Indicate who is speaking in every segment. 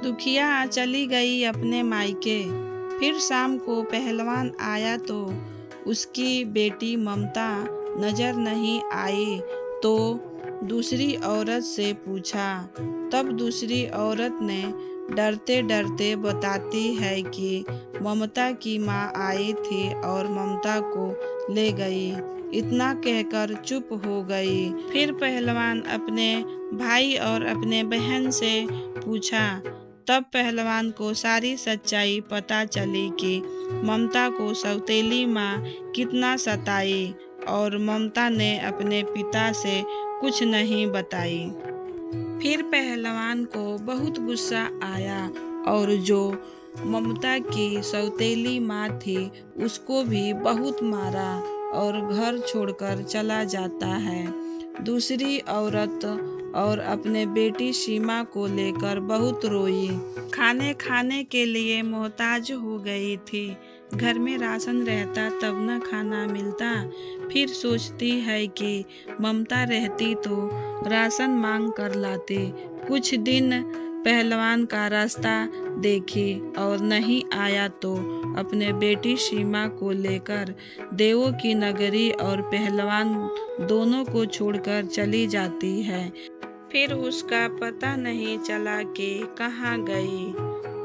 Speaker 1: दुखिया चली गई अपने मायके। फिर शाम को पहलवान आया तो उसकी बेटी ममता नजर नहीं आई तो दूसरी औरत से पूछा। तब दूसरी औरत ने डरते डरते बताती है कि ममता की माँ आई थी और ममता को ले गई। इतना कहकर चुप हो गई। फिर पहलवान अपने भाई और अपने बहन से पूछा। तब पहलवान को सारी सच्चाई पता चली कि ममता को सौतेली माँ कितना सताई और ममता ने अपने पिता से कुछ नहीं बताई। फिर पहलवान को बहुत गुस्सा आया और जो ममता की सौतेली माँ थी उसको भी बहुत मारा और घर छोड़कर चला जाता है। दूसरी औरत और अपने बेटी सीमा को लेकर बहुत रोई। खाने खाने के लिए मोहताज हो गई थी। घर में राशन रहता तब न खाना मिलता। फिर सोचती है कि ममता रहती तो राशन मांग कर लाती। कुछ दिन पहलवान का रास्ता देखी और नहीं आया तो अपने बेटी सीमा को लेकर देवों की नगरी और पहलवान दोनों को छोड़कर चली जाती है। फिर उसका पता नहीं चला कि कहाँ गई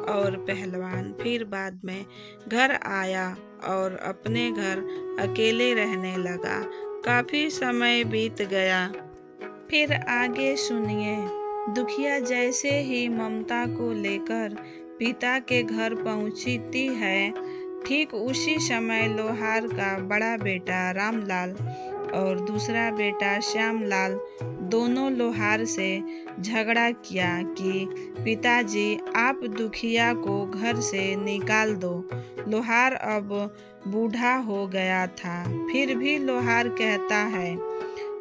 Speaker 1: और पहलवान फिर बाद में घर आया और अपने घर अकेले रहने लगा। काफी समय बीत गया। फिर आगे सुनिए। दुखिया जैसे ही ममता को लेकर पिता के घर पहुंचती है, ठीक उसी समय लोहार का बड़ा बेटा रामलाल और दूसरा बेटा श्यामलाल दोनों लोहार से झगड़ा किया कि पिताजी आप दुखिया को घर से निकाल दो। लोहार अब बूढ़ा हो गया था। फिर भी लोहार कहता है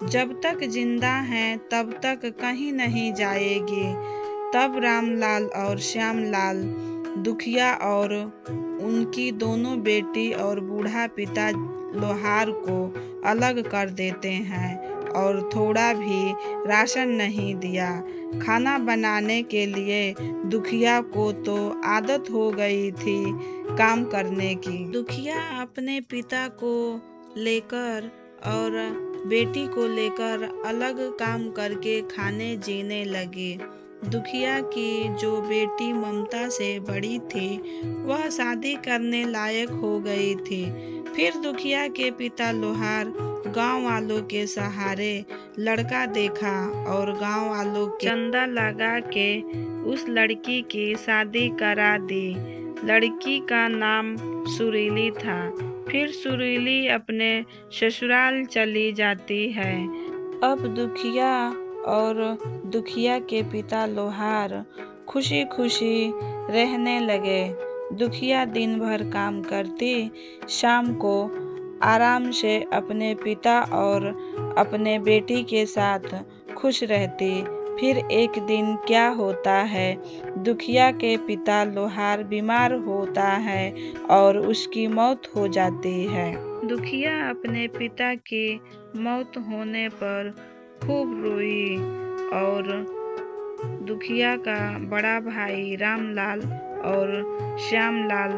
Speaker 1: जब तक जिंदा हैं तब तक कहीं नहीं जाएगी। तब रामलाल और श्यामलाल दुखिया और उनकी दोनों बेटी और बूढ़ा पिता लोहार को अलग कर देते हैं और थोड़ा भी राशन नहीं दिया। खाना बनाने के लिए दुखिया को तो आदत हो गई थी काम करने की। दुखिया अपने पिता को लेकर और बेटी को लेकर अलग काम करके खाने जीने लगी। दुखिया की जो बेटी ममता से बड़ी थी वह शादी करने लायक हो गई थी। फिर दुखिया के पिता लोहार गांव वालों के सहारे लड़का देखा और गांव वालों के चंदा लगा के उस लड़की की शादी करा दी। लड़की का नाम सुरीली था। फिर सुरीली अपने ससुराल चली जाती है। अब दुखिया और दुखिया के पिता लोहार खुशी खुशी रहने लगे। दुखिया दिन भर काम करती, शाम को आराम से अपने पिता और अपने बेटी के साथ खुश रहती। फिर एक दिन क्या होता है, दुखिया के पिता लोहार बीमार होता है और उसकी मौत हो जाती है। दुखिया अपने पिता की मौत होने पर खूब रोई और दुखिया का बड़ा भाई रामलाल और श्यामलाल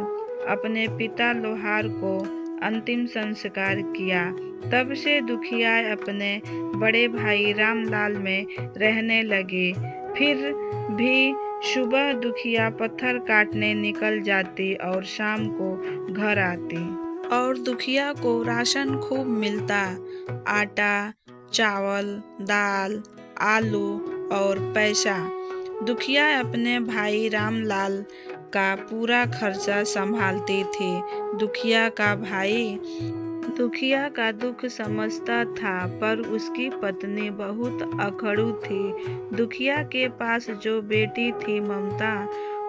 Speaker 1: अपने पिता लोहार को अंतिम संस्कार किया। तब से दुखिया अपने बड़े भाई रामलाल में रहने लगी। फिर भी सुबह दुखिया पत्थर काटने निकल जाती और शाम को घर आती और दुखिया को राशन खूब मिलता। आटा, चावल, दाल, आलू और पैसा। दुखिया अपने भाई रामलाल का पूरा खर्चा संभालती थी। दुखिया का भाई दुखिया का दुख समझता था पर उसकी पत्नी बहुत अखड़ू थी। दुखिया के पास जो बेटी थी ममता,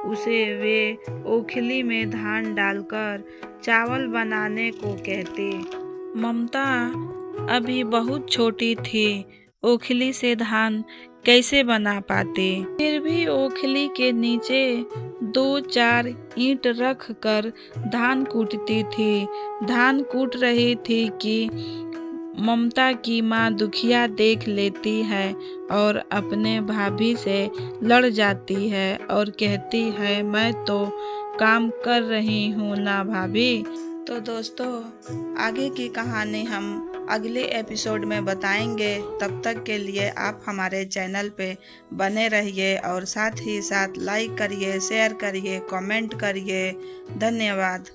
Speaker 1: उसे वे ओखली में धान डालकर चावल बनाने को कहती। ममता अभी बहुत छोटी थी, ओखली से धान कैसे बना पाती। फिर भी ओखली के नीचे 2-4 ईंट रख कर धान कूटती थी। धान कूट रही थी कि ममता की माँ दुखिया देख लेती है और अपने भाभी से लड़ जाती है और कहती है, मैं तो काम कर रही हूँ ना भाभी। तो दोस्तों, आगे की कहानी हम अगले एपिसोड में बताएंगे। तब तक के लिए आप हमारे चैनल पे बने रहिए और साथ ही साथ लाइक करिए, शेयर करिए, कमेंट करिए। धन्यवाद।